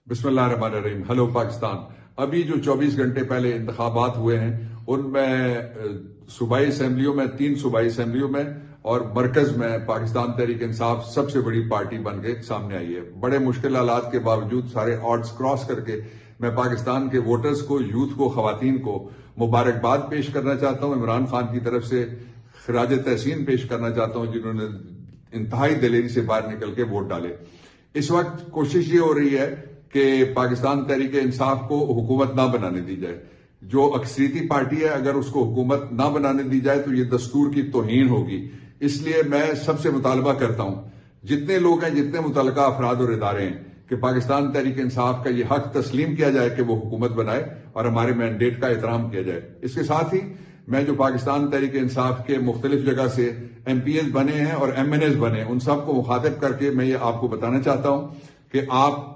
بسم اللہ الرحمن الرحیم۔ ہلو پاکستان۔ ابھی جو 24 گھنٹے پہلے انتخابات ہوئے ہیں ان میں صوبائی اسمبلیوں میں 3 صوبائی اسمبلیوں میں اور مرکز میں پاکستان تحریک انصاف سب سے بڑی پارٹی بن کے سامنے آئی ہے۔ بڑے مشکل حالات کے باوجود سارے آڈز کراس کر کے میں پاکستان کے ووٹرز کو، یوتھ کو، خواتین کو مبارکباد پیش کرنا چاہتا ہوں۔ عمران خان کی طرف سے خراج تحسین پیش کرنا چاہتا ہوں جنہوں نے انتہائی دلیری سے باہر نکل کے ووٹ ڈالے۔ اس وقت کوشش یہ ہو رہی ہے کہ پاکستان تحریک انصاف کو حکومت نہ بنانے دی جائے۔ جو اکثریتی پارٹی ہے اگر اس کو حکومت نہ بنانے دی جائے تو یہ دستور کی توہین ہوگی۔ اس لیے میں سب سے مطالبہ کرتا ہوں، جتنے لوگ ہیں، جتنے متعلقہ افراد اور ادارے ہیں، کہ پاکستان تحریک انصاف کا یہ حق تسلیم کیا جائے کہ وہ حکومت بنائے اور ہمارے مینڈیٹ کا احترام کیا جائے۔ اس کے ساتھ ہی میں جو پاکستان تحریک انصاف کے مختلف جگہ سے ایم پی ایز بنے ہیں اور ایم این ایز بنے، ان سب کو مخاطب کر کے میں یہ آپ کو بتانا چاہتا ہوں کہ آپ